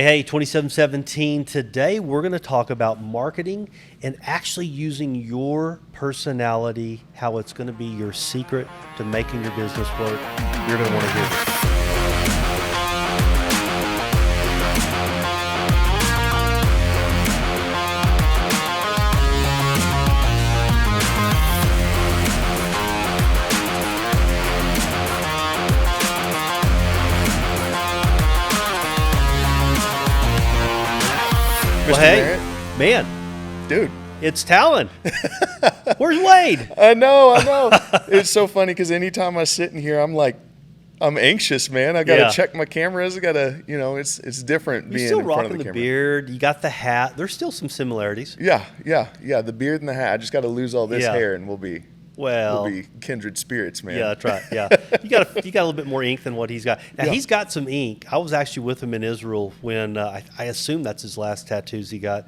Hey, 2717. Today we're going to talk about marketing and actually using your personality, how it's going to be your secret to making your business work. You're going to want to hear this. Well, hey, man, dude, it's Talon. Where's Wade? I know. It's so funny because anytime I sit in here, I'm anxious, man. I got to check my cameras. I got to, it's different being in front of the camera. You're still rocking the beard. You got the hat. There's still some similarities. Yeah. The beard and the hat. I just got to lose all this hair, and we'll be kindred spirits, man. Yeah, that's right. Yeah, you got a little bit more ink than what he's got. Now he's got some ink. I was actually with him in Israel when I assume that's his last tattoos he got.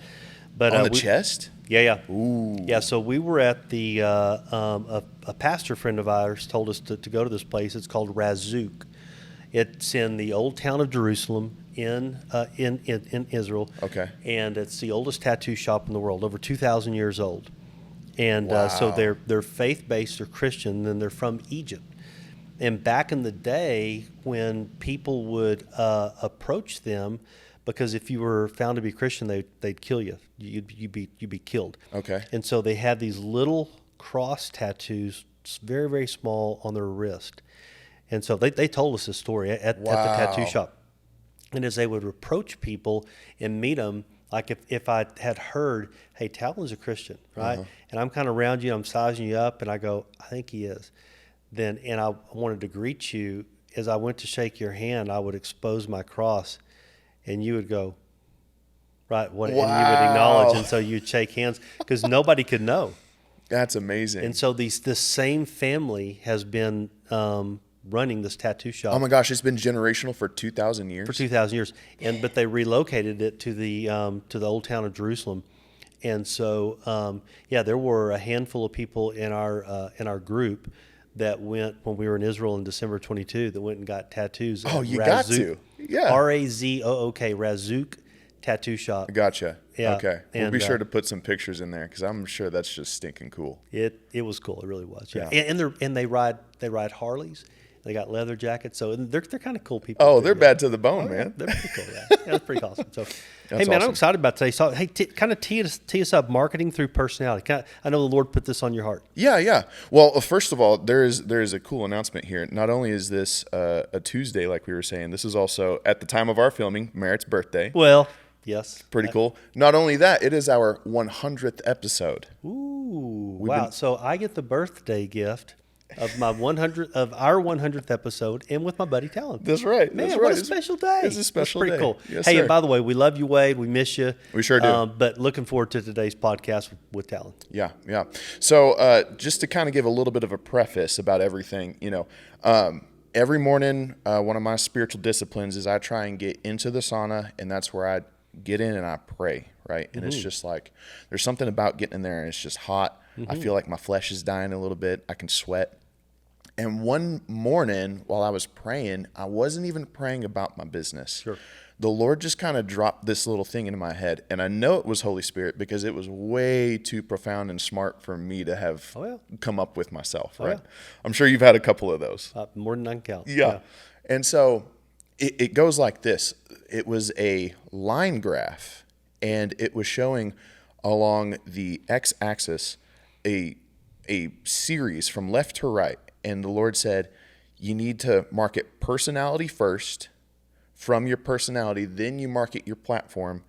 But on the chest. Yeah. Ooh. Yeah. So we were at the a pastor friend of ours told us to go to this place. It's called Razuk. It's in the old town of Jerusalem in Israel. Okay. And it's the oldest tattoo shop in the world, over 2,000 years old. And wow. So they're faith-based, they're Christian, and they're from Egypt. And back in the day, when people would approach them, because if you were found to be Christian, they'd kill you. You'd be killed. Okay. And so they had these little cross tattoos, very, very small, on their wrist. And so they told us this story at the tattoo shop. And as they would approach people and meet them, like if I had heard, hey, Talon's a Christian, right? Uh-huh. And I'm kind of around you, I'm sizing you up, and I go, I think he is. And I wanted to greet you. As I went to shake your hand, I would expose my cross, and you would go, right, what? Wow. And you would acknowledge, and so you'd shake hands because nobody could know. That's amazing. And so this same family has been running this tattoo shop. Oh my gosh, it's been generational for 2,000 years. For 2,000 years, but they relocated it to the old town of Jerusalem, and so there were a handful of people in our group that went when we were in Israel in December 22 that went and got tattoos. Oh, you Razuk, got to, yeah. Razook, Razuk Tattoo Shop. Gotcha. Yeah. Okay. We'll be sure to put some pictures in there because I'm sure that's just stinking cool. It was cool. It really was. Yeah. And they ride Harleys. They got leather jackets, so they're kind of cool people. Oh, they're bad to the bone, man. They're pretty cool. Yeah, that's pretty awesome. So, hey, man, awesome. I'm excited about today. So, hey, kind of tee us up, marketing through personality. I know the Lord put this on your heart. Yeah. Well, first of all, there is a cool announcement here. Not only is this a Tuesday, like we were saying, this is also at the time of our filming, Merritt's birthday. Well, yes, pretty cool. Not only that, it is our 100th episode. Ooh, wow! So I get the birthday gift of our 100th episode, and with my buddy Talon. That's right. Man, that's what right. a special day. It's a special day. Pretty cool. Yes, hey, sir. and by the way, we love you, Wade. We miss you. We sure do. But looking forward to today's podcast with Talon. Yeah. So just to kind of give a little bit of a preface about everything, every morning, one of my spiritual disciplines is I try and get into the sauna, and that's where I get in and I pray, right? And it's just like there's something about getting in there, and it's just hot. I feel like my flesh is dying a little bit. I can sweat. And one morning while I was praying, I wasn't even praying about my business. Sure. The Lord just kind of dropped this little thing into my head. And I know it was Holy Spirit because it was way too profound and smart for me to have come up with myself, right? Yeah. I'm sure you've had a couple of those. More than I can count. Yeah. And so it goes like this. It was a line graph, and it was showing along the x-axis a series from left to right. And the Lord said, you need to market personality first. From your personality, then you market your platform.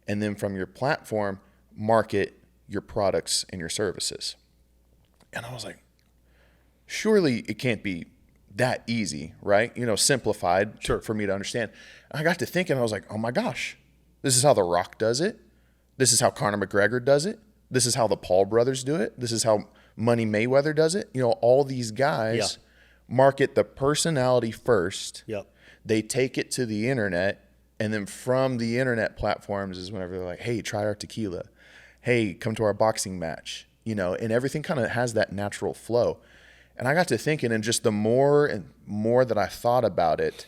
And then from your platform, market your products and your services. And I was like, surely it can't be that easy, right? Simplified for me to understand. And I got to thinking, I was like, oh my gosh, this is how The Rock does it. This is how Conor McGregor does it. This is how the Paul brothers do it. This is how Money Mayweather does it. All these guys market the personality first. Yep. They take it to the internet, and then from the internet platforms is whenever they're like, hey, try our tequila. Hey, come to our boxing match. And everything kind of has that natural flow. And I got to thinking, and just the more and more that I thought about it,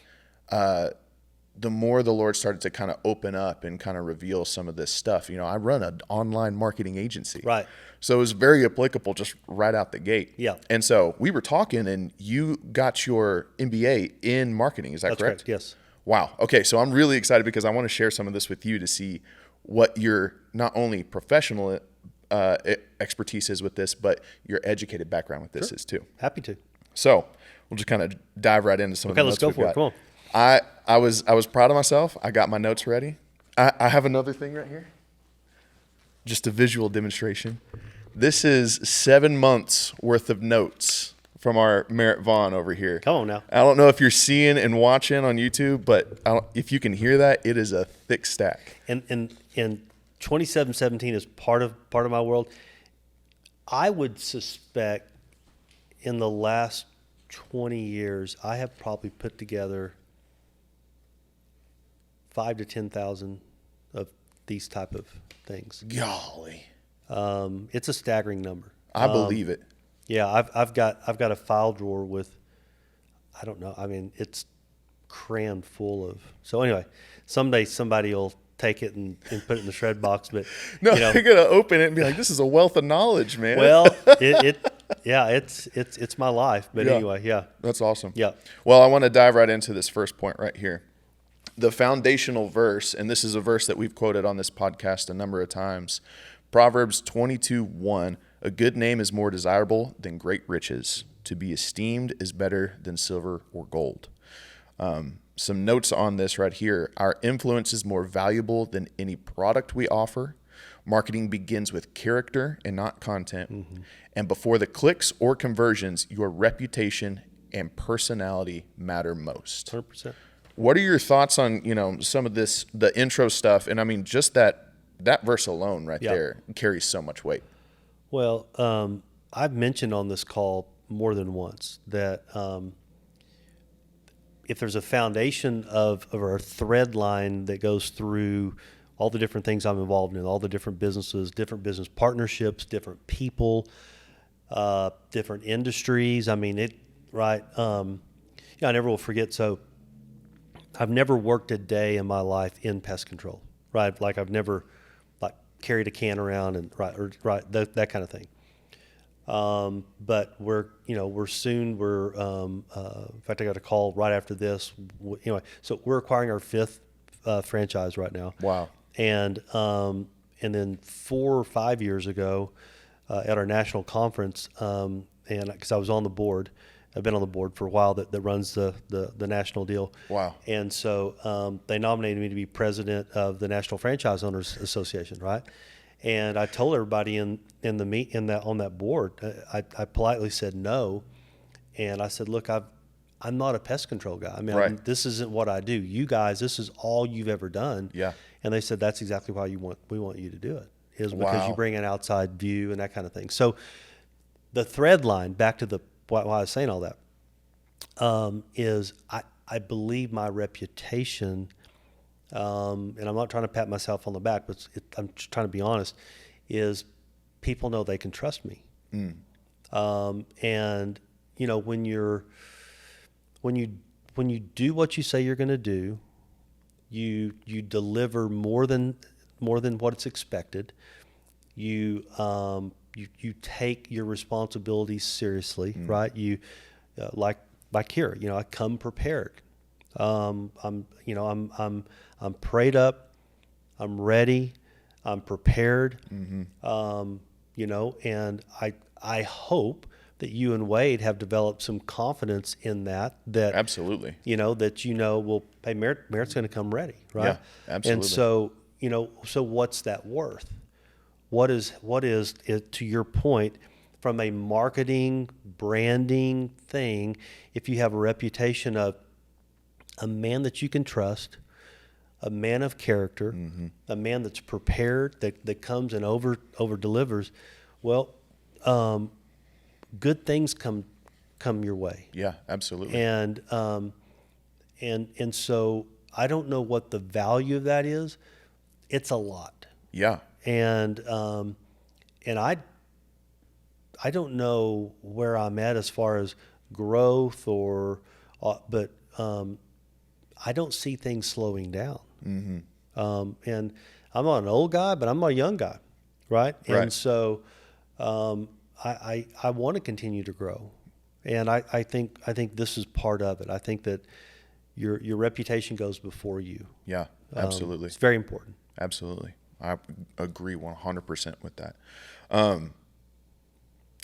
the more the Lord started to kind of open up and kind of reveal some of this stuff. I run an online marketing agency. Right. So it was very applicable just right out the gate. Yeah. And so we were talking, and you got your MBA in marketing. Is that That's correct? Yes. Wow. Okay. So I'm really excited because I want to share some of this with you to see what your not only professional expertise is with this, but your educated background with this is too. Happy to. So we'll just kind of dive right into some of the notes. Okay, let's go for it. Come on. I was proud of myself. I got my notes ready. I have another thing right here. Just a visual demonstration. This is 7 months worth of notes from our Merritt Vaughn over here. Come on now. I don't know if you're seeing and watching on YouTube, but if you can hear that, it is a thick stack. And 2717 is part of my world. I would suspect in the last 20 years, I have probably put together 5,000 to 10,000 of these type of things. Golly, it's a staggering number. I believe it. Yeah, I've got a file drawer with, I don't know. I mean, it's crammed full of. So anyway, someday somebody will take it and put it in the shred box. But no, you're gonna open it and be like, "This is a wealth of knowledge, man." Well, it's my life. But anyway, yeah, that's awesome. Yeah. Well, I want to dive right into this first point right here. The foundational verse, and this is a verse that we've quoted on this podcast a number of times. Proverbs 22:1. A good name is more desirable than great riches. To be esteemed is better than silver or gold. Some notes on this right here. Our influence is more valuable than any product we offer. Marketing begins with character and not content. Mm-hmm. And before the clicks or conversions, your reputation and personality matter most. 100%. What are your thoughts on, some of this, the intro stuff? And I mean, just that verse alone right there carries so much weight. Well, I've mentioned on this call more than once that if there's a foundation of a thread line that goes through all the different things I'm involved in, all the different businesses, different business partnerships, different people, different industries. I mean, I never will forget. So I've never worked a day in my life in pest control, right? Like I've never carried a can around and that kind of thing. But we're soon, in fact, I got a call right after this. Anyway, so we're acquiring our 5th franchise right now. Wow. And then 4 or 5 years ago, at our national conference, and because I was on the board, I've been on the board for a while that runs the national deal. Wow. And so they nominated me to be president of the National Franchise Owners Association, right? And I told everybody on that board, I politely said no, and I said, look, I'm not a pest control guy. I mean, this isn't what I do. You guys, this is all you've ever done. Yeah. And they said that's exactly why we want you to do it, is because you bring an outside view and that kind of thing. So the thread line back to why I was saying all that is I believe my reputation. And I'm not trying to pat myself on the back, but I'm just trying to be honest, is people know they can trust me. And when you do what you say you're going to do, you deliver more than what it's expected. You take your responsibilities seriously, right? You like here, I come prepared. I'm prayed up, I'm ready, I'm prepared, and I hope that you and Wade have developed some confidence in that absolutely, well, hey, Merritt's going to come ready, right? Yeah, absolutely. And so, so what's that worth? What is it, to your point, from a marketing, branding thing, if you have a reputation of a man that you can trust, a man of character, a man that's prepared, that comes and over delivers, well, good things come your way. Yeah, absolutely. And so I don't know what the value of that is. It's a lot. Yeah. And I don't know where I'm at as far as growth but I don't see things slowing down. And I'm not an old guy, but I'm not a young guy, right? And so I want to continue to grow, and I think this is part of it. I think that your reputation goes before you. Yeah, absolutely. It's very important. Absolutely. I agree 100% with that.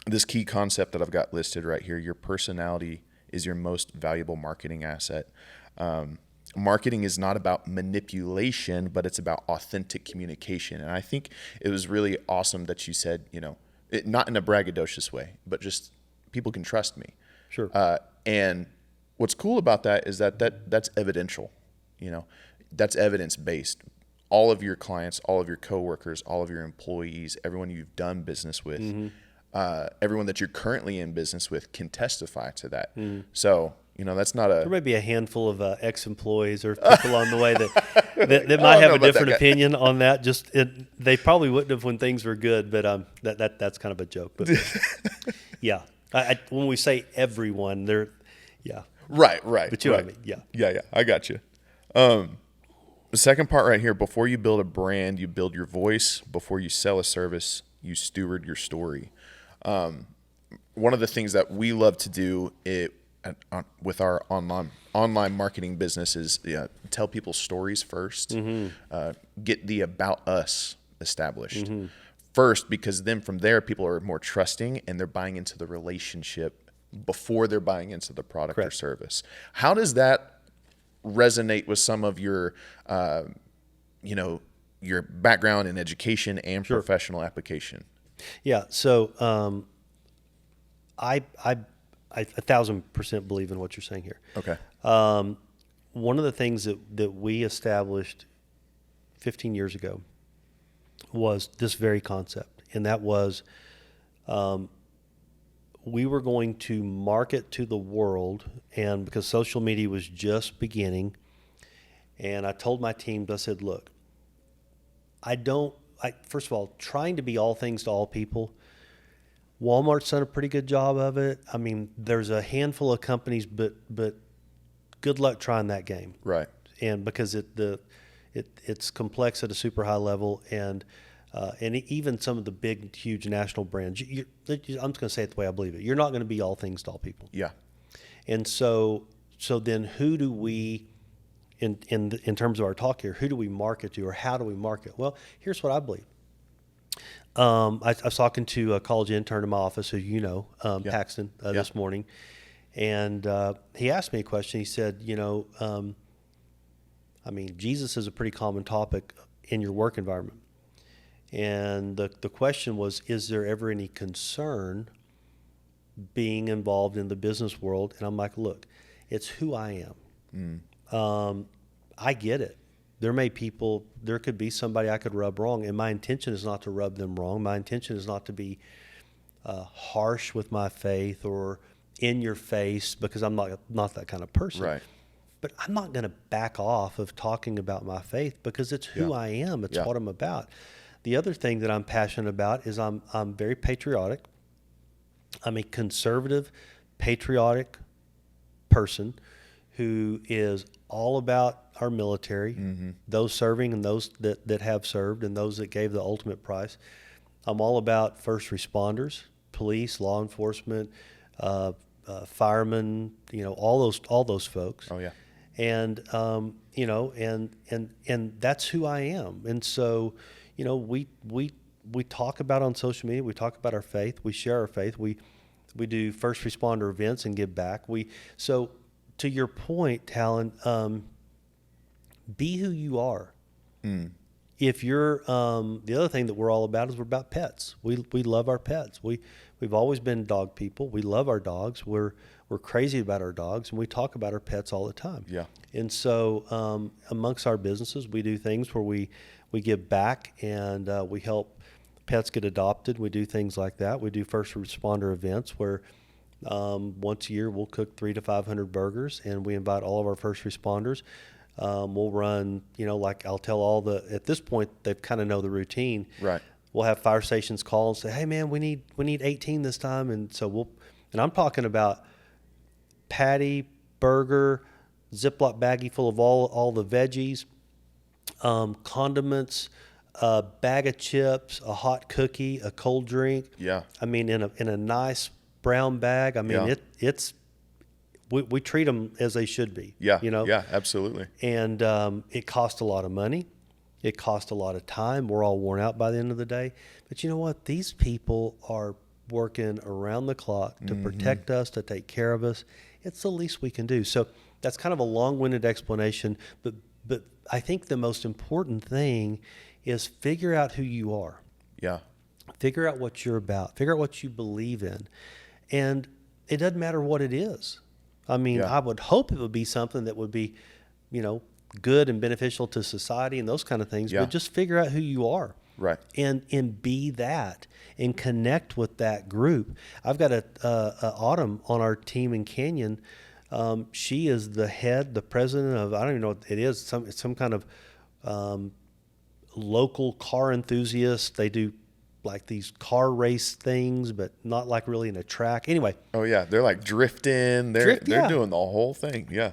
This key concept that I've got listed right here, your personality is your most valuable marketing asset. Marketing is not about manipulation, but it's about authentic communication. And I think it was really awesome that you said, not in a braggadocious way, but just people can trust me. Sure. And what's cool about that is that's evidential. That's evidence-based. All of your clients, all of your coworkers, all of your employees, everyone you've done business with, everyone that you're currently in business with can testify to that. So, that's not There may be a handful of ex-employees or people on the way that might have a different opinion on that. They probably wouldn't have when things were good, but that's kind of a joke. But yeah, when we say everyone, yeah. Right. But you know what I mean, yeah. Yeah, I got you. The second part right here, before you build a brand, you build your voice. Before you sell a service, you steward your story. One of the things that we love to do with our online marketing business is tell people stories first. Get the about us established first, because then from there people are more trusting and they're buying into the relationship before they're buying into the product or service. How does that resonate with some of your your background in education and professional application? Yeah. So I 1,000% believe in what you're saying here. Okay. One of the things that we established 15 years ago was this very concept, and that was we were going to market to the world, and because social media was just beginning, and I told my teams, I said, look, first of all, trying to be all things to all people, Walmart's done a pretty good job of it. I mean, there's a handful of companies, but good luck trying that game. Right. And because it's complex at a super high level, and even some of the big, huge national brands, I'm just going to say it the way I believe it. You're not going to be all things to all people. Yeah. And so then who do we, in terms of our talk here, who do we market to, or how do we market? Well, here's what I believe. I was talking to a college intern in my office who Paxton, this morning, and he asked me a question. He said, Jesus is a pretty common topic in your work environment. And the question was, is there ever any concern being involved in the business world? And I'm like, look, it's who I am. I get it. There could be somebody I could rub wrong, and my intention is not to rub them wrong. My intention is not to be harsh with my faith or in your face, because I'm not that kind of person. Right. But I'm not going to back off of talking about my faith, because it's who I am. It's what I'm about. The other thing that I'm passionate about is I'm very patriotic. I'm a conservative, patriotic person who is all about our military, those serving and those that have served and those that gave the ultimate price. I'm all about first responders, police, law enforcement, firemen, all those folks. Oh yeah. And and that's who I am. And so, we talk about on social media, we talk about our faith, we share our faith, we do first responder events and give back. So to your point, Talon, be who you are. If you're the other thing that we're all about is we're about pets. We love our pets. We've always been dog people. We love our dogs. We're crazy about our dogs, and we talk about our pets all the time. Yeah. And so amongst our businesses, we do things where we give back, and we help pets get adopted. We do things like that. We do first responder events where once a year we'll cook 300 to 500 burgers, and we invite all of our first responders. We'll run, like I'll tell at this point, they kind of know the routine. Right. We'll have fire stations call and say, hey man, we need 18 this time. And so and I'm talking about patty, burger, Ziploc baggie full of all the veggies, condiments, a bag of chips, a hot cookie, a cold drink. Yeah. I mean, in a nice brown bag. I mean, Yeah. it's we treat them as they should be. Yeah. You know. Yeah, absolutely. And it costs a lot of money. It costs a lot of time. We're all worn out by the end of the day. But you know what? These people are working around the clock to protect us, to take care of us. It's the least we can do. So that's kind of a long-winded explanation. But I think the most important thing is figure out who you are. Yeah. Figure out what you're about. Figure out what you believe in. And it doesn't matter what it is. I mean, Yeah. I would hope it would be something that would be, good and beneficial to society and those kind of things. Yeah. But just figure out who you are. Right. And be that and connect with that group. I've got a Autumn on our team in Canyon. She is the president of, I don't even know what it is. It's some kind of local car enthusiast. They do like these car race things, but not like really in a track. Anyway. Oh yeah, they're like drifting. They're yeah. doing the whole thing. Yeah.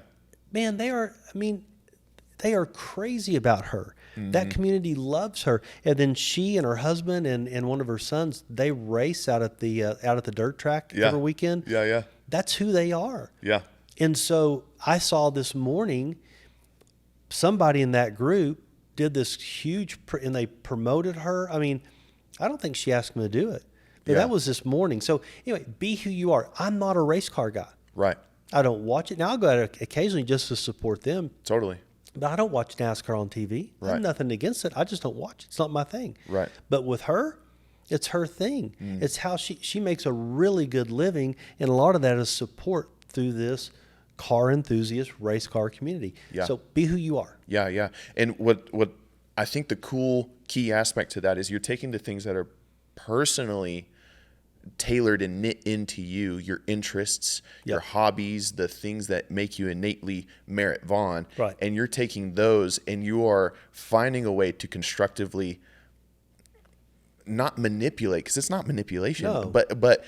Man, they are crazy about her. That community loves her. And then she and her husband and one of her sons, they race out at the dirt track every weekend. Yeah, yeah. That's who they are. Yeah. And so I saw this morning somebody in that group did this huge, and they promoted her. I mean, I don't think she asked me to do it, but Yeah. that was this morning. So anyway, be who you are. I'm not a race car guy. Right. I don't watch it. Now I'll go out occasionally just to support them, Totally. but I don't watch NASCAR on TV. I have Right. nothing against it. I just don't watch it. It's not my thing. Right. But with her, it's her thing. It's how she makes a really good living, and a lot of that is support through this car enthusiast race car community. Yeah. So be who you are. Yeah, yeah. And what I think the cool key aspect to that is you're taking the things that are personally tailored and knit into you, your interests, your hobbies, the things that make you innately Merritt Vaughn. Right. And you're taking those and you are finding a way to constructively not manipulate, because it's not manipulation, No. but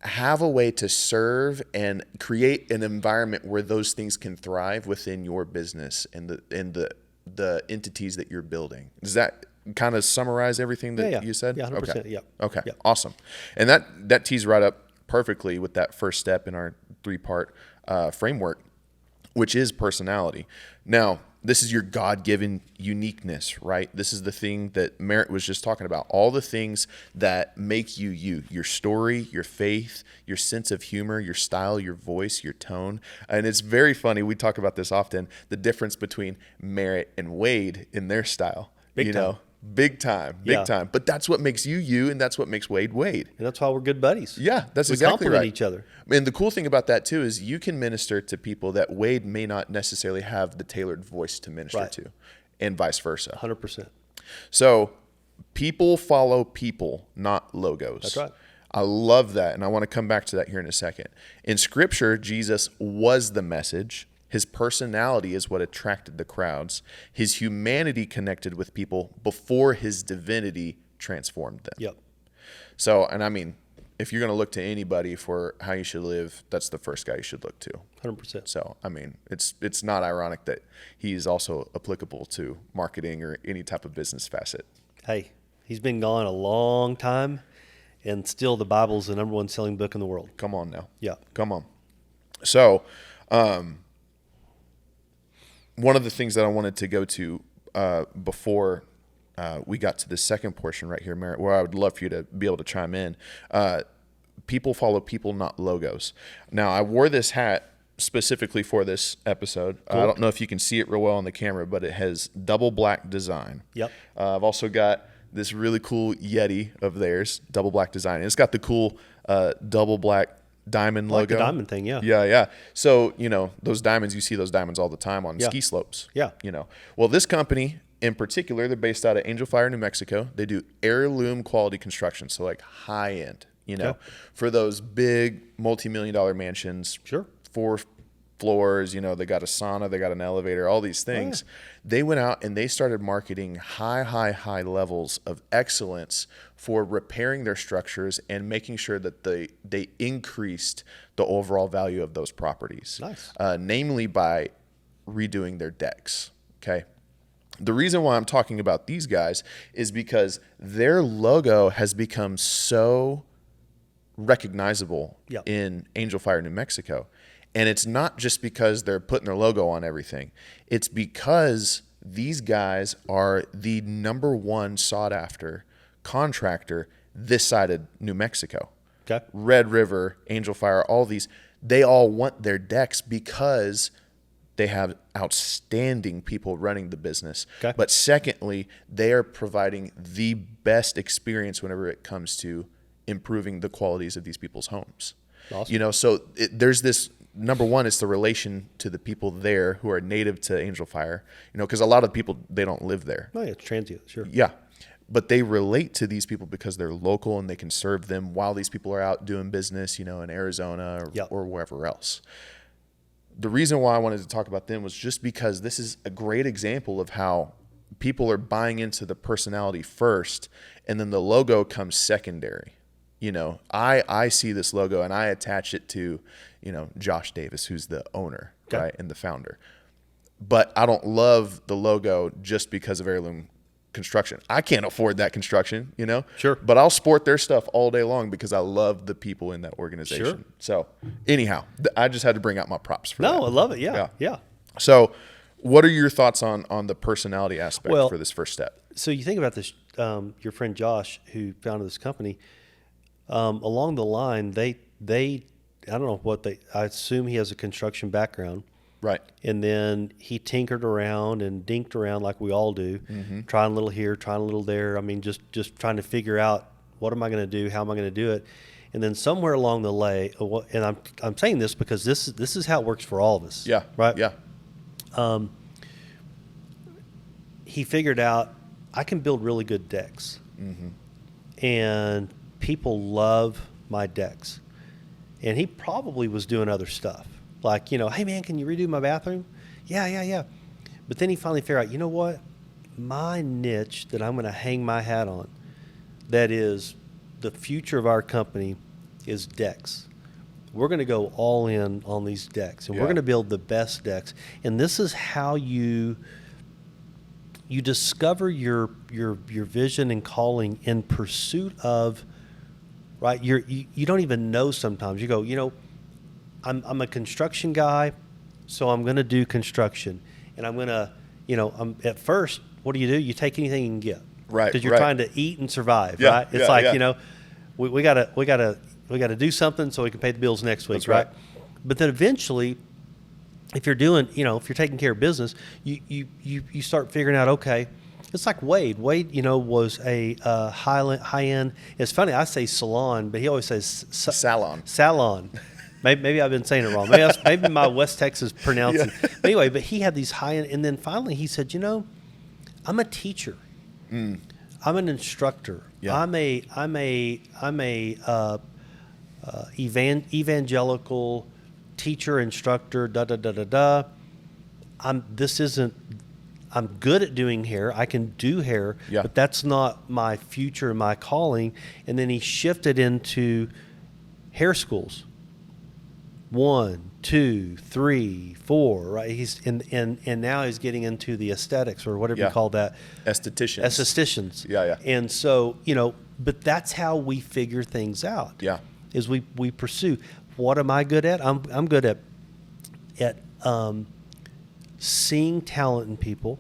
have a way to serve and create an environment where those things can thrive within your business and the entities that you're building. Does that kind of summarize everything that you said? Yeah, 100%. Okay. Yeah. Okay. Yeah. Awesome. And that tees right up perfectly with that first step in our 3-part framework, which is personality. Now, this is your God-given uniqueness, right? This is the thing that Merritt was just talking about. All the things that make you you. Your story, your faith, your sense of humor, your style, your voice, your tone. And it's very funny. We talk about this often, the difference between Merritt and Wade in their style. Big time. Big time. But that's what makes you you, and that's what makes Wade Wade. And that's why we're good buddies. Yeah, that's we exactly complement right. each other. And the cool thing about that too is you can minister to people that Wade may not necessarily have the tailored voice to minister Right. to, and vice versa. 100%. So people follow people, not logos. That's right. I love that, and I want to come back to that here in a second. In Scripture, Jesus was the message. His personality is what attracted the crowds. His humanity connected with people before his divinity transformed them. Yep. So, and I mean, if you're going to look to anybody for how you should live, that's the first guy you should look to. 100%. So, I mean, it's not ironic that he's also applicable to marketing or any type of business facet. Hey, he's been gone a long time, and still the Bible's the number one selling book in the world. Come on now. Yeah. Come on. So, one of the things that I wanted to go to before we got to the second portion right here, Merritt, where I would love for you to be able to chime in. People follow people, not logos. Now, I wore this hat specifically for this episode. Cool. I don't know if you can see it real well on the camera, but it has double black design. Yep. I've also got this really cool Yeti of theirs, double black design. And it's got the cool double black diamond Like logo. the diamond thing, yeah. Yeah. So, those diamonds, you see those diamonds all the time on ski slopes. Yeah. Well, this company in particular, they're based out of Angel Fire, New Mexico. They do heirloom quality construction. So like high end, for those big multi-million-dollar mansions. Sure. 4 floors, they got a sauna, they got an elevator, all these things. They went out and they started marketing high levels of excellence for repairing their structures and making sure that they increased the overall value of those properties. Nice. Namely by redoing their decks. Okay. The reason why I'm talking about these guys is because their logo has become so recognizable in Angel Fire, New Mexico. And it's not just because they're putting their logo on everything. It's because these guys are the number one sought after contractor this side of New Mexico. Okay. Red River, Angel Fire, all these, they all want their decks because they have outstanding people running the business. Okay. But secondly, they are providing the best experience whenever it comes to improving the qualities of these people's homes. Awesome. You know, so there's this, number one, it's the relation to the people there who are native to Angel Fire, you know, because a lot of people, they don't live there. Oh, yeah, it's transient, sure. Yeah. But they relate to these people because they're local and they can serve them while these people are out doing business, you know, in Arizona or wherever else. The reason why I wanted to talk about them was just because this is a great example of how people are buying into the personality first and then the logo comes secondary. You know, I see this logo and I attach it to, you know, Josh Davis, who's the owner, right, and the founder. But I don't love the logo just because of Heirloom Construction. I can't afford that construction, you know? Sure. But I'll sport their stuff all day long because I love the people in that organization. Sure. So anyhow, I just had to bring out my props for that. No, I love it. Yeah. So what are your thoughts on the personality aspect for this first step? So you think about this, your friend Josh, who founded this company, along the line, they I don't know what I assume he has a construction background. Right. And then he tinkered around and dinked around like we all do, trying a little here, trying a little there. I mean, just trying to figure out what am I going to do, how am I going to do it, and then somewhere along the way, and I'm saying this because this is how it works for all of us. Yeah. Right. Yeah. He figured out I can build really good decks, and people love my decks, and he probably was doing other stuff. Like, you know, hey, man, can you redo my bathroom? Yeah. But then he finally figured out, you know what? My niche that I'm going to hang my hat on, that is the future of our company, is decks. We're going to go all in on these decks, and we're going to build the best decks. And this is how you discover your vision and calling in pursuit of, right? You don't even know sometimes. You go, you know, I'm a construction guy, so I'm going to do construction. And I'm going to, you know, at first, what do? You take anything you can get. Right. Because you're trying to eat and survive, right? It's like, you know, we gotta do something so we can pay the bills next week, That's right? But then eventually, if you're doing, you know, if you're taking care of business, you start figuring out, okay, it's like Wade. Wade, you know, was a high end. It's funny, I say salon, but he always says salon. Maybe I've been saying it wrong. Maybe my West Texas pronouncing. But anyway, but he had these high end, and then finally he said, you know, I'm a teacher. I'm an instructor. Yeah. I'm a evangelical teacher, instructor. I'm good at doing hair. I can do hair, but that's not my future, my calling. And then he shifted into hair schools. 1, 2, 3, 4, right? He's and now he's getting into the aesthetics or whatever you call that. Estheticians. Yeah. And so, you know, but that's how we figure things out. Yeah. Is we pursue. What am I good at? I'm good at seeing talent in people,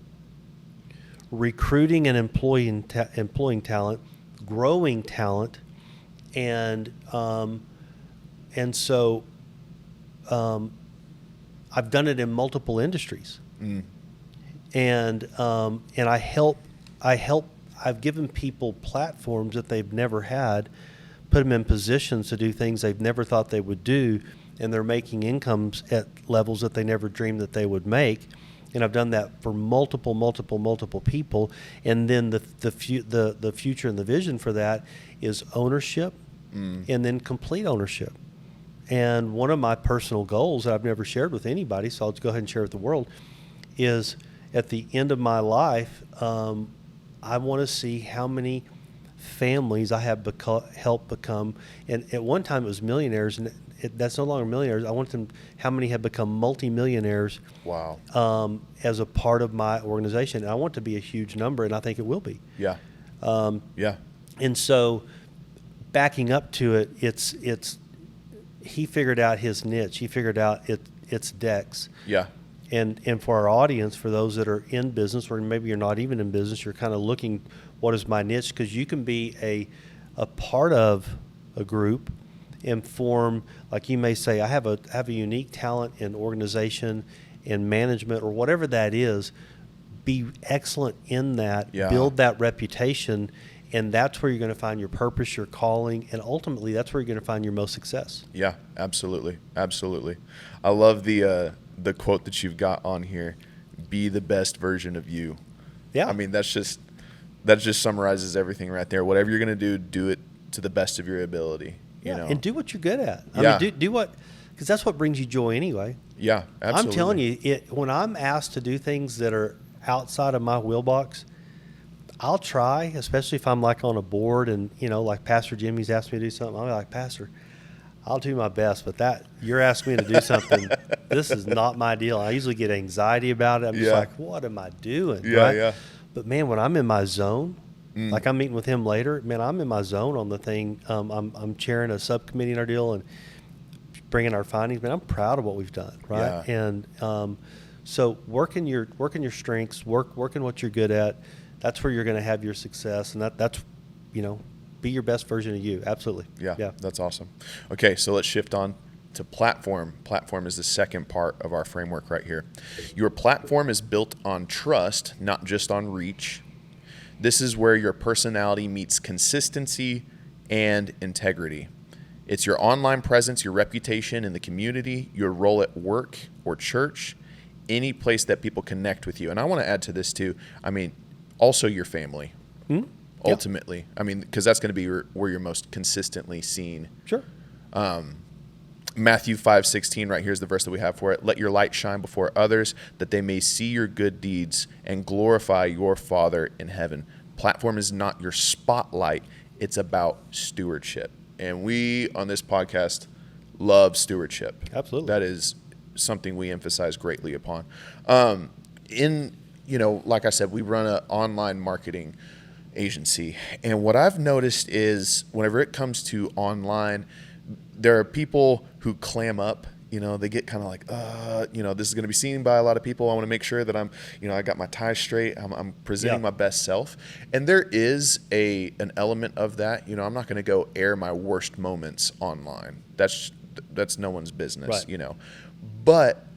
recruiting and employing talent, growing talent, and so I've done it in multiple industries, and I help. I've given people platforms that they've never had, put them in positions to do things they've never thought they would do, and they're making incomes at levels that they never dreamed that they would make. And I've done that for multiple people. And then the future and the vision for that is ownership, and then complete ownership. And one of my personal goals that I've never shared with anybody, so I'll just go ahead and share with the world, is at the end of my life, I want to see how many families I have helped become. And at one time it was millionaires, that's no longer millionaires. I want them, how many have become multimillionaires Wow. as a part of my organization. And I want it to be a huge number, and I think it will be. Yeah. Yeah. And so backing up to it, he figured out his niche. He figured out it's decks. Yeah. And for our audience, for those that are in business, or maybe you're not even in business, you're kind of looking, what is my niche? Because you can be a part of a group and form, like you may say, I have a unique talent in organization, in management, or whatever that is. Be excellent in that. Yeah. Build that reputation, and that's where you're going to find your purpose, your calling, and ultimately that's where you're going to find your most success. Yeah, absolutely. Absolutely. I love the quote that you've got on here, be the best version of you. Yeah. I mean, that just summarizes everything right there. Whatever you're going to do it to the best of your ability. Yeah, you know? and do what you're good at. Yeah. I mean, do what, because that's what brings you joy anyway. Yeah, absolutely. I'm telling you, when I'm asked to do things that are outside of my wheelbox, I'll try, especially if I'm like on a board and, like Pastor Jimmy's asked me to do something. I'll be like, Pastor, I'll do my best, but you're asking me to do something. This is not my deal. I usually get anxiety about it. I'm just like, what am I doing? Yeah, right? yeah. But man, when I'm in my zone, like I'm meeting with him later, man, I'm in my zone on the thing. I'm chairing a subcommittee in our deal and bringing our findings. Man, I'm proud of what we've done, right? Yeah. And so working your strengths, working what you're good at. That's where you're going to have your success, and that's be your best version of you. Absolutely. Yeah, that's awesome. Okay, so let's shift on to platform. Platform is the second part of our framework right here. Your platform is built on trust, not just on reach. This is where your personality meets consistency and integrity. It's your online presence, your reputation in the community, your role at work or church, any place that people connect with you. And I want to add to this too. I mean, also your family. Ultimately, I mean, because that's going to be where you're most consistently seen. Sure. Matthew 5:16, right here's the verse that we have for it. Let your light shine before others, that they may see your good deeds and glorify your Father in heaven. Platform is not your spotlight. It's about stewardship. And we, on this podcast, love stewardship. Absolutely. That is something we emphasize greatly upon. Like I said, we run an online marketing agency. And what I've noticed is whenever it comes to online, there are people who clam up. They get kind of like, this is going to be seen by a lot of people. I want to make sure that I'm, I got my tie straight. I'm presenting my best self. And there is an element of that. I'm not going to go air my worst moments online. That's no one's business, right. But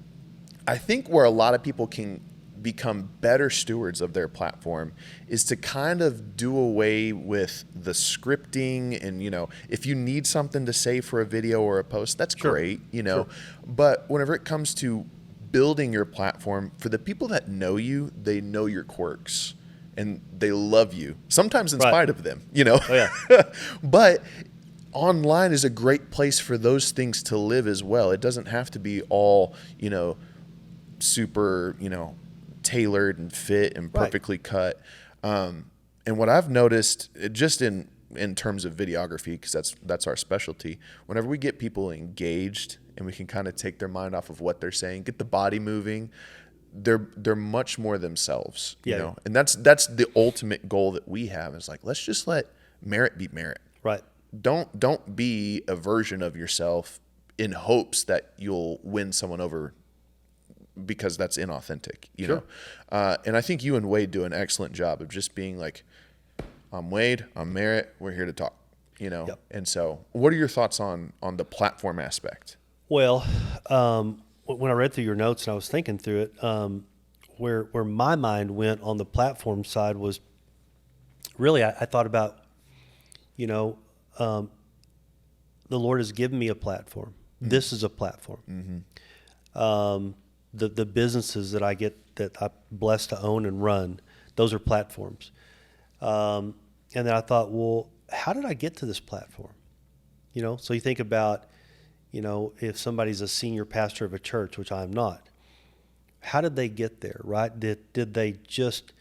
I think where a lot of people can become better stewards of their platform is to kind of do away with the scripting and, if you need something to say for a video or a post, that's great, Sure. But whenever it comes to building your platform, for the people that know you, they know your quirks and they love you, sometimes in spite of them, Oh, yeah. But online is a great place for those things to live as well. It doesn't have to be all, super, tailored and fit and perfectly cut. And what I've noticed just in terms of videography, because that's our specialty, whenever we get people engaged and we can kind of take their mind off of what they're saying, get the body moving, they're much more themselves, and that's the ultimate goal that we have is like, let's just let merit be merit. Right. Don't be a version of yourself in hopes that you'll win someone over, because that's inauthentic, Sure. And I think you and Wade do an excellent job of just being like, I'm Wade, I'm Merritt, we're here to talk, Yep. And so what are your thoughts on the platform aspect? Well, when I read through your notes and I was thinking through it, where my mind went on the platform side was really, I thought about, the Lord has given me a platform. Mm-hmm. This is a platform. Mm-hmm. The businesses that I'm blessed to own and run, those are platforms. And then I thought, well, how did I get to this platform? So you think about, if somebody's a senior pastor of a church, which I'm not, how did they get there, right? Did they just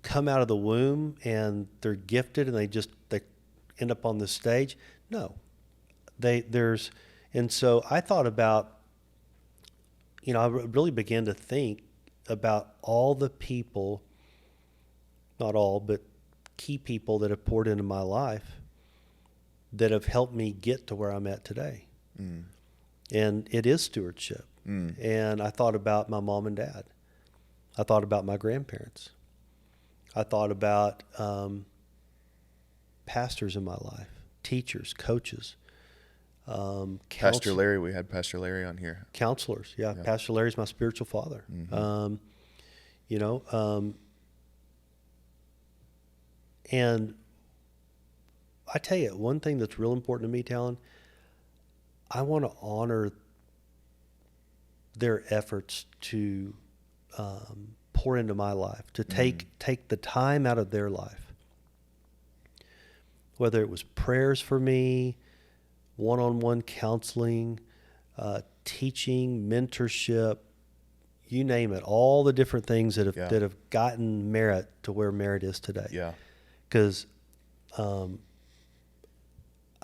come out of the womb and they're gifted and they end up on the stage? No. And And so I thought about, I really began to think about all the people, not all, but key people that have poured into my life that have helped me get to where I'm at today. And it is stewardship. And I thought about my mom and dad. I thought about my grandparents. I thought about pastors in my life, teachers, coaches, Pastor Larry. We had Pastor Larry on here. Counselors, yeah. Pastor Larry's my spiritual father. And I tell you, one thing that's real important to me, Talon, I want to honor their efforts to pour into my life, to take the time out of their life. Whether it was prayers for me, one-on-one counseling, teaching, mentorship, you name it, all the different things that have gotten merit to where merit is today. Yeah. Because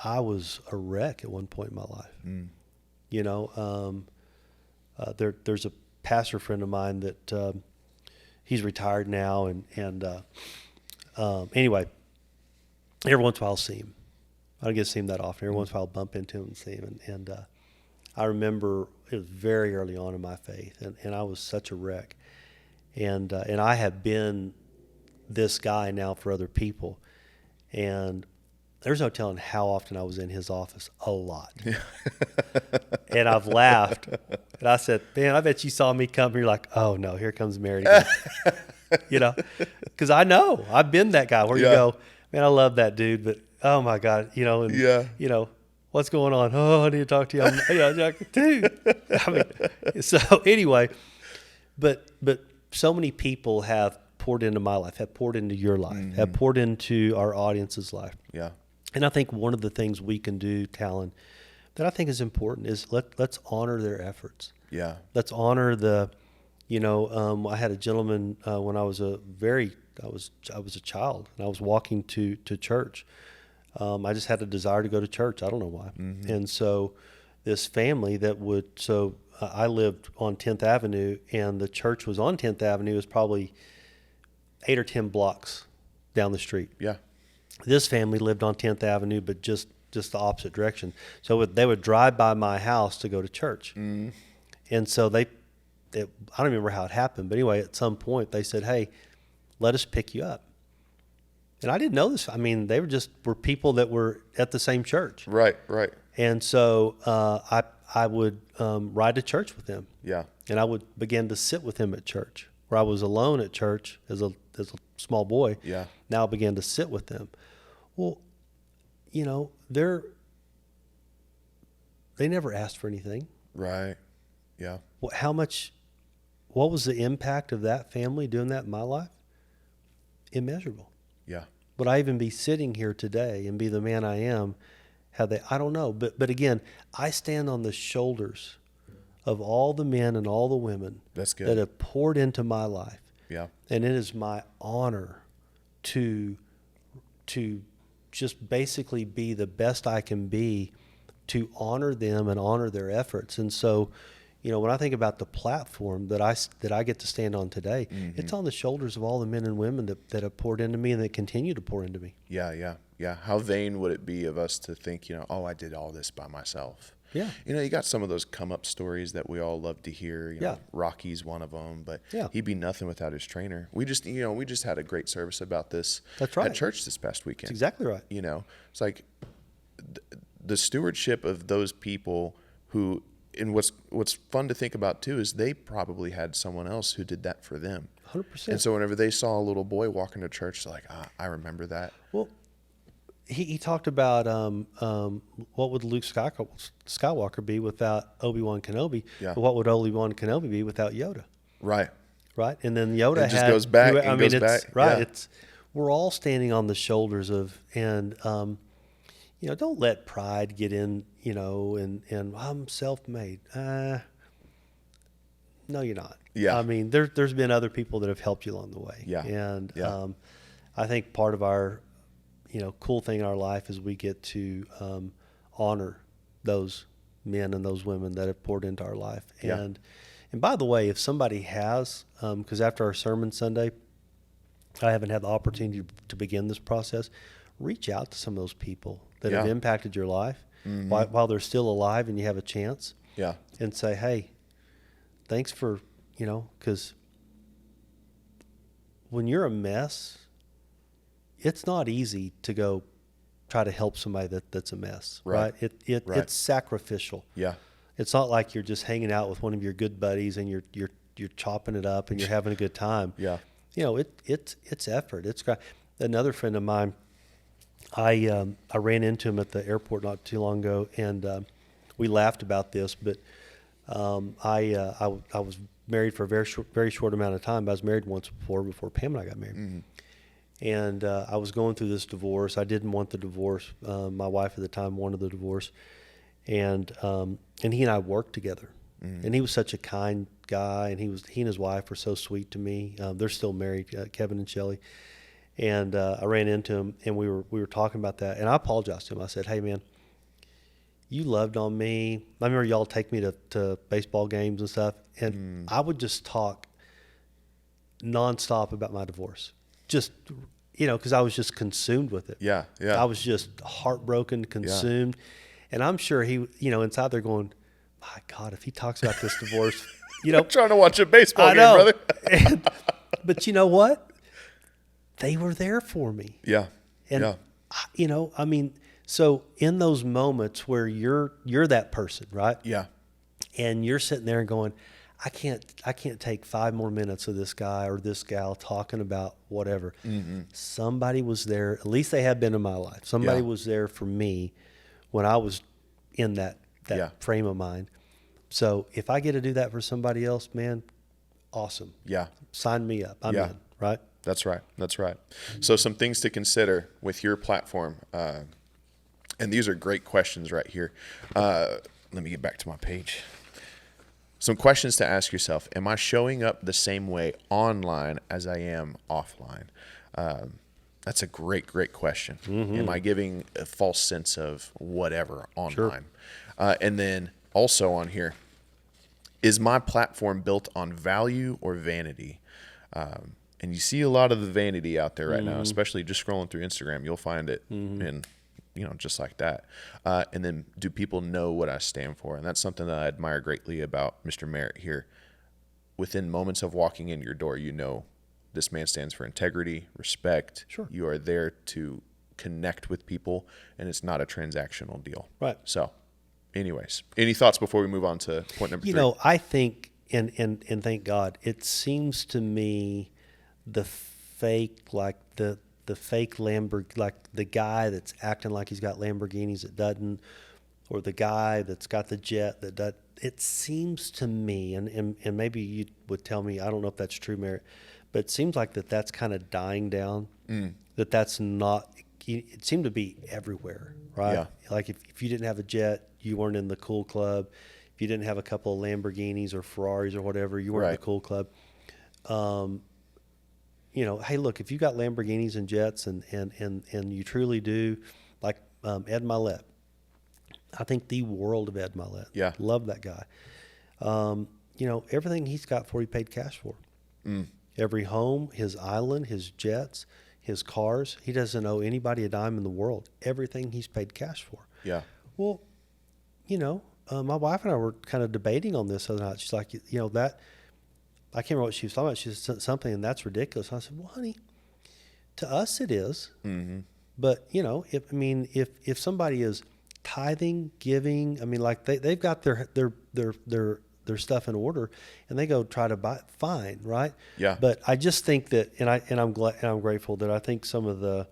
I was a wreck at one point in my life. There's a pastor friend of mine that he's retired now, and anyway, every once in a while I'll see him. I don't get to see him that often. Every once in a while I'll bump into him and see him. And I remember it was very early on in my faith, and I was such a wreck. And I have been this guy now for other people. And there's no telling how often I was in his office. A lot. And I've laughed. And I said, man, I bet you saw me come here like, oh, no, here comes Mary again. Because I know. I've been that guy where you go, man, I love that dude, but oh, my God, what's going on? Oh, I need to talk to you. I'm like, dude. I mean, so anyway, but so many people have poured into my life, have poured into your life, have poured into our audience's life. Yeah. And I think one of the things we can do, Talon, that I think is important is let's honor their efforts. Yeah. Let's honor the, I had a gentleman when I was I was a child and I was walking to church. I just had a desire to go to church. I don't know why. And so this family I lived on 10th Avenue, and the church was on 10th Avenue. It was probably 8 or 10 blocks down the street. Yeah. This family lived on 10th Avenue, but just the opposite direction. So they would drive by my house to go to church. And so I don't remember how it happened, but anyway, at some point they said, hey, let us pick you up. And I didn't know this. I mean, they were people that were at the same church. Right. And so I would ride to church with them. Yeah. And I would begin to sit with them at church, where I was alone at church as a small boy. Yeah. Now I began to sit with them. Well, they never asked for anything. Right. Yeah. Well, what was the impact of that family doing that in my life? Immeasurable. Yeah. Would I even be sitting here today and be the man I am I don't know. But again, I stand on the shoulders of all the men and all the women that have poured into my life. Yeah. And it is my honor to just basically be the best I can be to honor them and honor their efforts. And so, when I think about the platform that I get to stand on today, it's on the shoulders of all the men and women that have poured into me and that continue to pour into me. Yeah. How vain would it be of us to think, I did all this by myself. Yeah. You got some of those come-up stories that we all love to hear. Rocky's one of them, but he'd be nothing without his trainer. We just had a great service about this at church this past weekend. That's exactly right. It's like the stewardship of those people who, and what's fun to think about too is they probably had someone else who did that for them. 100%. And so whenever they saw a little boy walking to church, they're like, I remember that. Well, he talked about what would Luke Skywalker be without Obi-Wan Kenobi? Yeah. But what would Obi-Wan Kenobi be without Yoda? Right. And then Yoda goes back. Goes back. Right. Yeah. We're all standing on the shoulders of, and don't let pride get in, and I'm self-made. No, you're not. Yeah. I mean, there's been other people that have helped you along the way. Yeah. And I think part of our cool thing in our life is we get to honor those men and those women that have poured into our life. Yeah. And by the way, if somebody has, because after our sermon Sunday, I haven't had the opportunity to begin this process, reach out to some of those people that have impacted your life while they're still alive and you have a chance. Yeah. And say, hey, thanks for, because when you're a mess, it's not easy to go try to help somebody that's a mess, right? It's sacrificial. Yeah. It's not like you're just hanging out with one of your good buddies and you're chopping it up and you're having a good time. Yeah. It's effort. It's great. Another friend of mine, I ran into him at the airport not too long ago, and we laughed about this. But I was married for a very short amount of time. But I was married once before Pam and I got married. Mm-hmm. And I was going through this divorce. I didn't want the divorce. My wife at the time wanted the divorce, and he and I worked together. Mm-hmm. And he was such a kind guy, and he and his wife were so sweet to me. They're still married, Kevin and Shelley. And I ran into him, and we were talking about that. And I apologized to him. I said, "Hey, man, you loved on me. I remember y'all take me to baseball games and stuff, and I would just talk nonstop about my divorce, just because I was just consumed with it. Yeah. I was just heartbroken, consumed, and I'm sure he, inside there going, my God, if he talks about this divorce, I'm trying to watch a baseball game, brother. But you know what? They were there for me. Yeah. And so in those moments where you're that person, right? Yeah. And you're sitting there and going, I can't take 5 more minutes of this guy or this gal talking about whatever. Mm-hmm. Somebody was there. At least they have been in my life. Somebody was there for me when I was in that frame of mind. So if I get to do that for somebody else, man, awesome. Yeah. Sign me up. I'm in, right? That's right. So some things to consider with your platform. And these are great questions right here. Let me get back to my page. Some questions to ask yourself. Am I showing up the same way online as I am offline? That's a great question. Mm-hmm. Am I giving a false sense of whatever online? Sure. And then also on here, is my platform built on value or vanity? And you see a lot of the vanity out there right now, especially just scrolling through Instagram. You'll find it in, just like that. And then do people know what I stand for? And that's something that I admire greatly about Mr. Merritt here. Within moments of walking in your door, this man stands for integrity, respect. Sure. You are there to connect with people, and it's not a transactional deal. Right. So, anyways, any thoughts before we move on to point number 3? I think, and thank God, it seems to me the fake, like the fake Lamborghini, like the guy that's acting like he's got Lamborghinis that doesn't, or the guy that's got the jet that does. It seems to me, and maybe you would tell me, I don't know if that's true, Merritt, but it seems like that's kind of dying down. That's not. It seemed to be everywhere, right? Yeah. Like if you didn't have a jet, you weren't in the cool club. If you didn't have a couple of Lamborghinis or Ferraris or whatever, you weren't in the cool club. Hey, look, if you got Lamborghinis and jets and you truly do, like Ed Milet, I think the world of Ed Milet. Yeah. Love that guy. Everything he's got for, he paid cash for. Every home, his island, his jets, his cars, he doesn't owe anybody a dime in the world. Everything he's paid cash for. Yeah. Well, my wife and I were kind of debating on this the other night. She's like, that, I can't remember what she was talking about. She said something, and that's ridiculous. And I said, well, honey, to us it is. Mm-hmm. But, if somebody is tithing, giving, like they've got their stuff in order, and they go try to buy, fine, right? Yeah. But I just think that, and I'm glad and I'm grateful that I think some of the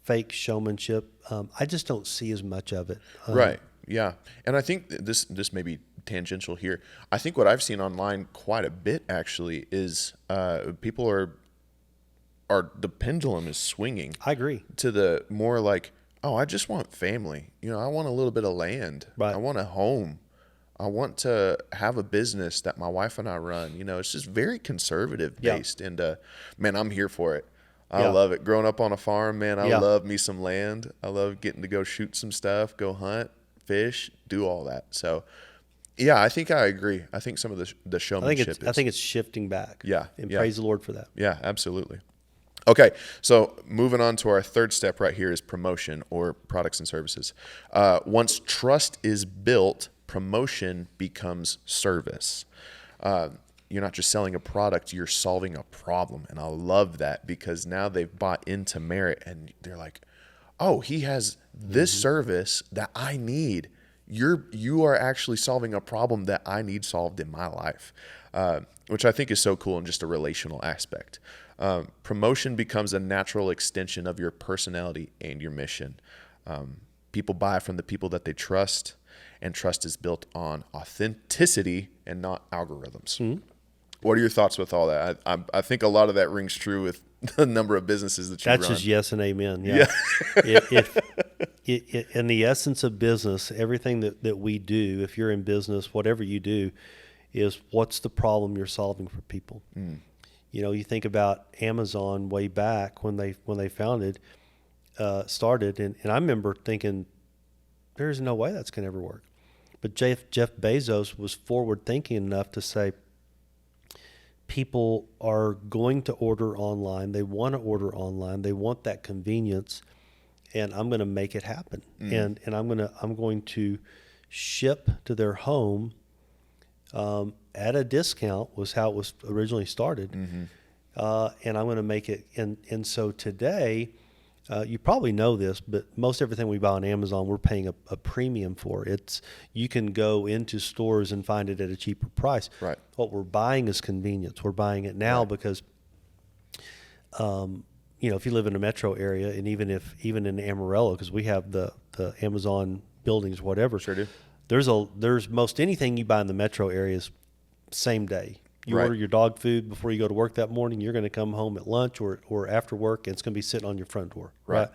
fake showmanship, I just don't see as much of it. Right. Yeah. And I think this may be tangential here. I think what I've seen online quite a bit actually is people are the pendulum is swinging. I agree. To the more like, oh, I just want family. I want a little bit of land. Right. I want a home. I want to have a business that my wife and I run. It's just very conservative based. And man, I'm here for it. I love it. Growing up on a farm, man, I love me some land. I love getting to go shoot some stuff, go hunt, fish, do all that. So, yeah, I think I agree. I think some of the showmanship I think it's shifting back. Yeah. And Yeah. praise the Lord for that. Yeah, absolutely. Okay, so moving on to our third step right here is promotion or products and services. Once trust is built, promotion becomes service. You're not just selling a product, you're solving a problem. And I love that because now they've bought into Merit and they're like, oh, he has this service that I need. You are actually solving a problem that I need solved in my life, which I think is so cool in just a relational aspect. Promotion becomes a natural extension of your personality and your mission. People buy from the people that they trust, and trust is built on authenticity and not algorithms. Mm-hmm. What are your thoughts with all that? I think a lot of that rings true with the number of businesses that you run. That's just yes and amen. Yeah. In the essence of business, everything that we do, if you're in business, whatever you do, is what's the problem you're solving for people. Mm. You know, you think about Amazon way back when they started, and I remember thinking, there's no way that's going to ever work. But Jeff Bezos was forward thinking enough to say, people are going to order online. They want to order online. They want that convenience, and I'm going to make it happen. Mm. And I'm going to ship to their home at a discount was how it was originally started. Mm-hmm. And I'm going to make it. And so today, you probably know this, but most everything we buy on Amazon, we're paying a premium for. You can go into stores and find it at a cheaper price. Right. What we're buying is convenience. We're buying it now because, if you live in a metro area, and even in Amarillo, because we have the Amazon buildings, whatever. Sure do. There's most anything you buy in the metro areas same day. You order your dog food before you go to work that morning, you're going to come home at lunch or after work, and it's going to be sitting on your front door. Right.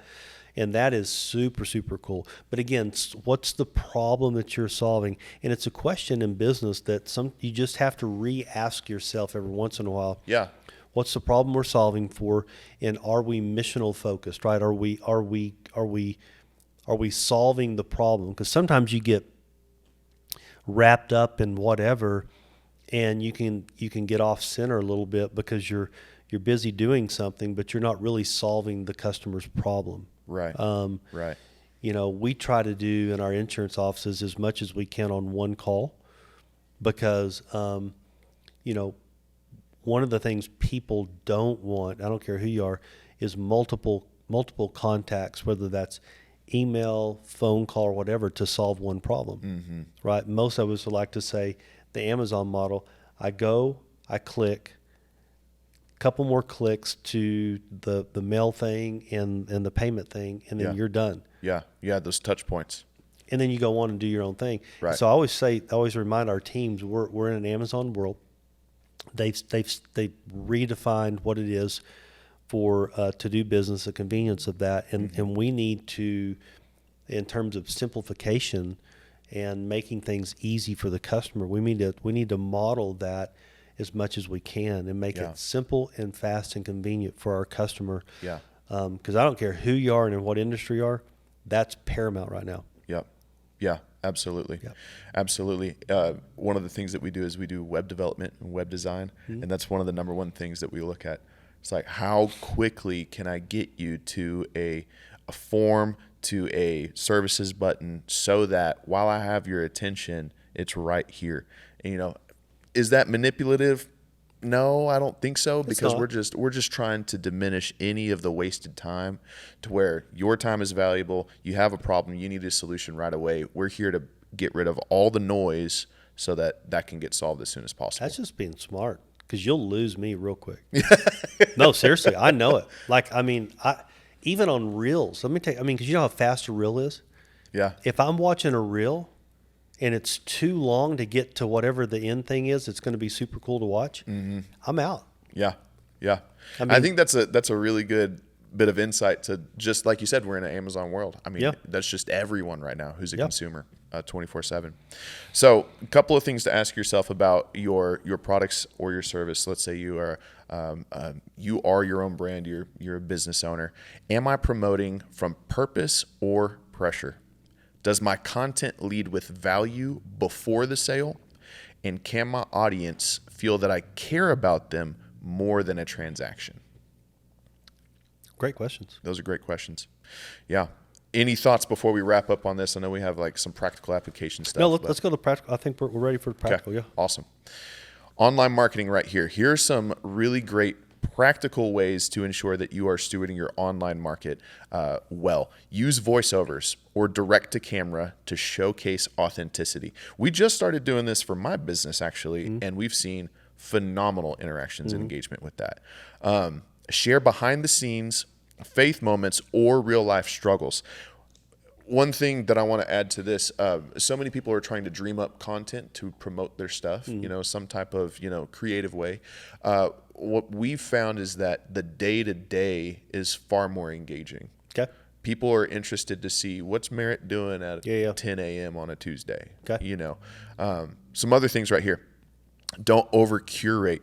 And that is super, super cool. But again, what's the problem that you're solving? And it's a question in business that you just have to re-ask yourself every once in a while. Yeah. What's the problem we're solving for? And are we missional focused, right? Are we solving the problem? Because sometimes you get wrapped up in whatever, and you can get off center a little bit because you're busy doing something, but you're not really solving the customer's problem. Right. Right. We try to do in our insurance offices as much as we can on one call, because one of the things people don't want, I don't care who you are, is multiple contacts, whether that's email, phone call, or whatever, to solve one problem. Mm-hmm. Right? Most of us would like to say the Amazon model. I go, I click, a couple more clicks to the mail thing and the payment thing, and then you're done. Yeah, those touch points. And then you go on and do your own thing. Right. So I always remind our teams we're in an Amazon world. They've redefined what it is for to do business, the convenience of that, and we need to, in terms of simplification and making things easy for the customer, we need to model that as much as we can and make it simple and fast and convenient for our customer. Yeah. Because I don't care who you are and in what industry you are, that's paramount right now. Yep. Yeah. Absolutely. Yep. Absolutely. One of the things that we do is we do web development and web design, and that's one of the number one things that we look at. It's like, how quickly can I get you to a form, to a services button, so that while I have your attention, it's right here. And, is that manipulative? No, I don't think so, because we're just trying to diminish any of the wasted time to where your time is valuable. You have a problem, you need a solution right away. We're here to get rid of all the noise so that can get solved as soon as possible. That's just being smart, because you'll lose me real quick. No, seriously, I know it. Even on reels, let me tell you, because you know how fast a reel is? Yeah. If I'm watching a reel and it's too long to get to whatever the end thing is, it's going to be super cool to watch, I'm out. Yeah. Yeah. I think that's a really good bit of insight to, just like you said, we're in an Amazon world. That's just everyone right now who's a consumer 24/7. So a couple of things to ask yourself about your products or your service. Let's say you are your own brand, you're a business owner. Am I promoting from purpose or pressure? Does my content lead with value before the sale? And can my audience feel that I care about them more than a transaction? Great questions. Those are great questions. Yeah. Any thoughts before we wrap up on this? I know we have like some practical application stuff. No, let's go to practical. I think we're ready for the practical. Okay. Yeah. Awesome. Online marketing right here. Here's some really great practical ways to ensure that you are stewarding your online market well. Use voiceovers or direct to camera to showcase authenticity. We just started doing this for my business, actually, and we've seen phenomenal interactions and engagement with that. Share behind the scenes, faith moments, or real life struggles. One thing that I want to add to this, so many people are trying to dream up content to promote their stuff, some type of, creative way. What we've found is that the day-to-day is far more engaging. Okay. People are interested to see what's Merritt doing at 10 a.m. on a Tuesday. Okay. Some other things right here. Don't over-curate.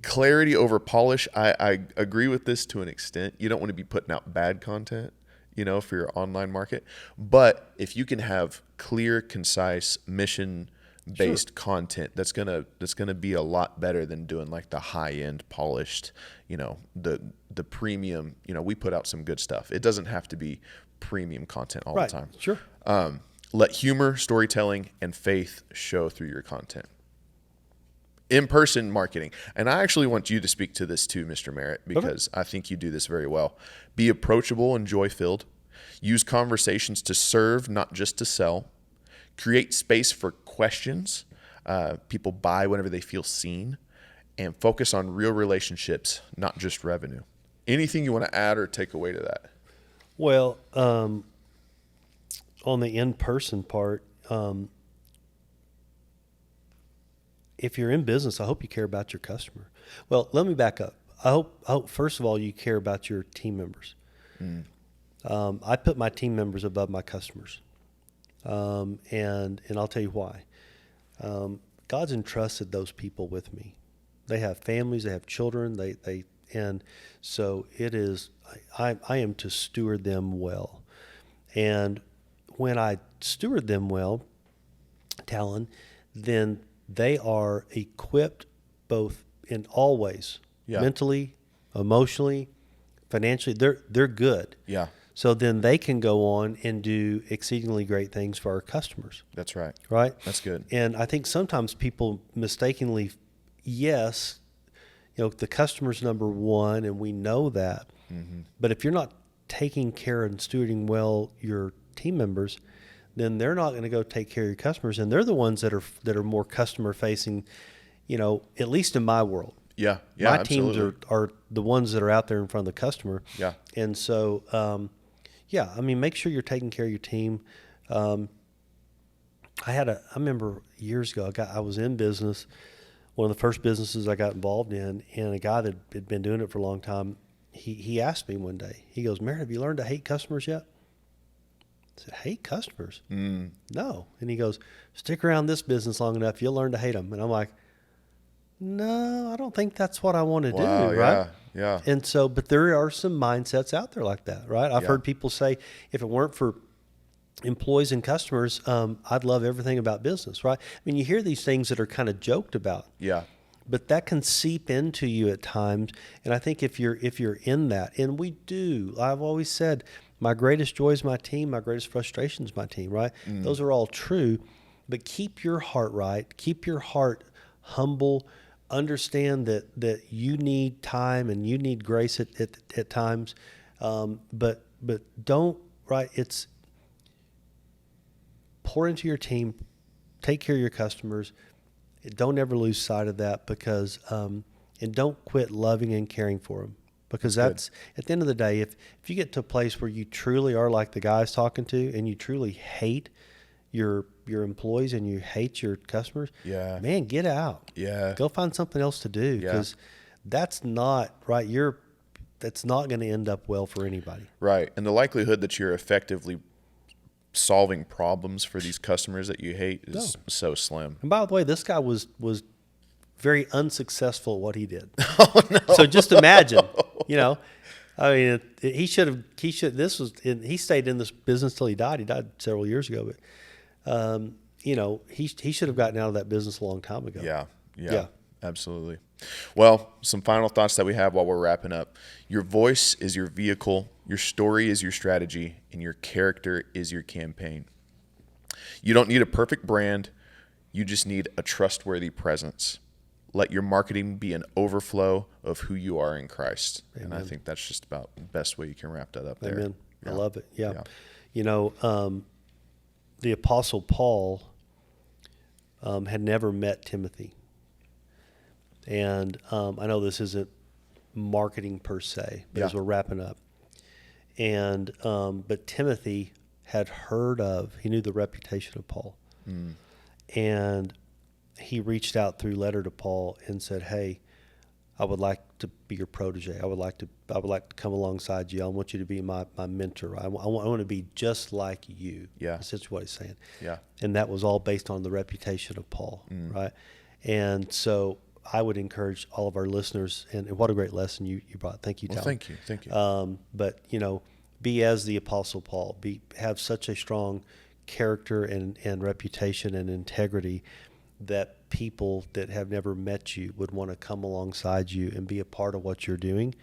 Clarity over polish. I agree with this to an extent. You don't want to be putting out bad content, for your online market. But if you can have clear, concise, mission-based content, that's gonna be a lot better than doing like the high-end polished, the premium. We put out some good stuff. It doesn't have to be premium content all the time. Sure. Let humor, storytelling, and faith show through your content. In-person marketing. And I actually want you to speak to this too, Mr. Merritt, because I think you do this very well. Be approachable and joy-filled. Use conversations to serve, not just to sell. Create space for questions. People buy whenever they feel seen. And focus on real relationships, not just revenue. Anything you want to add or take away to that? Well, on the in-person part, if you're in business, I hope you care about your customer. Well, let me back up. I hope first of all, you care about your team members. I put my team members above my customers. And I'll tell you why. God's entrusted those people with me. They have families, they have children, and so it is, I am to steward them well. And when I steward them well, Talon, then they are equipped both in all ways, mentally, emotionally, financially. They're good. Yeah. So then they can go on and do exceedingly great things for our customers. That's right. Right? That's good. And I think sometimes people mistakenly, the customer's number one, and we know that. Mm-hmm. But if you're not taking care and stewarding well your team members, then they're not going to go take care of your customers, and they're the ones that are more customer facing, at least in my world. Yeah, my absolutely. teams are the ones that are out there in front of the customer. Yeah. And so, make sure you're taking care of your team. I remember years ago, I was in business, one of the first businesses I got involved in, and a guy that had been doing it for a long time, he asked me one day, he goes, "Merritt, have you learned to hate customers yet?" I said, "Hate customers?" No. And he goes, "Stick around this business long enough, you'll learn to hate them." And I'm like, no, I don't think that's what I want to do, right? Yeah. And so, but there are some mindsets out there like that, right? I've heard people say, if it weren't for employees and customers, I'd love everything about business, right? I mean, you hear these things that are kind of joked about. Yeah. But that can seep into you at times. And I think if you're in that, and we do, I've always said, my greatest joy is my team, my greatest frustration is my team, right? Those are all true. But keep your heart right. Keep your heart humble. Understand that you need time and you need grace at times. But don't, right? It's pour into your team, take care of your customers. Don't ever lose sight of that because, and don't quit loving and caring for them. Because that's, at the end of the day, if you get to a place where you truly are like the guy I was talking to and you truly hate your employees and you hate your customers, man, get out. Yeah. Go find something else to do because that's not, right, that's not going to end up well for anybody. Right. And the likelihood that you're effectively solving problems for these customers that you hate is so slim. And by the way, this guy was very unsuccessful at what he did. Oh, no. So just imagine, I mean, he should have. He stayed in this business till he died. He died several years ago, but he should have gotten out of that business a long time ago. Yeah, absolutely. Well, some final thoughts that we have while we're wrapping up. Your voice is your vehicle, your story is your strategy, and your character is your campaign. You don't need a perfect brand. You just need a trustworthy presence. Let your marketing be an overflow of who you are in Christ. Amen. And I think that's just about the best way you can wrap that up there. Amen. Yeah. I love it. Yeah. The Apostle Paul had never met Timothy. And I know this isn't marketing per se, but as we're wrapping up. And but Timothy had he knew the reputation of Paul. Mm. And he reached out through letter to Paul and said, "Hey, I would like to be your protege. I would like to come alongside you. I want you to be my mentor. I want to be just like you." Yeah. Essentially what he's saying. Yeah. And that was all based on the reputation of Paul, right? And so I would encourage all of our listeners, and what a great lesson you brought. Thank you, Tom. Well, thank you. But be as the Apostle Paul. Have such a strong character and reputation and integrity that people that have never met you would want to come alongside you and be a part of what you're doing.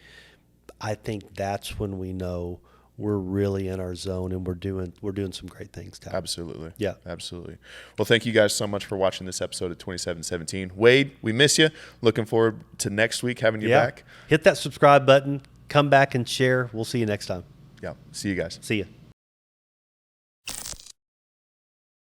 I think that's when we know we're really in our zone and we're doing some great things, Tom. Absolutely. Yeah. Absolutely. Well, thank you guys so much for watching this episode of 2717. Wade, we miss you. Looking forward to next week having you back. Hit that subscribe button. Come back and share. We'll see you next time. Yeah. See you guys. See you.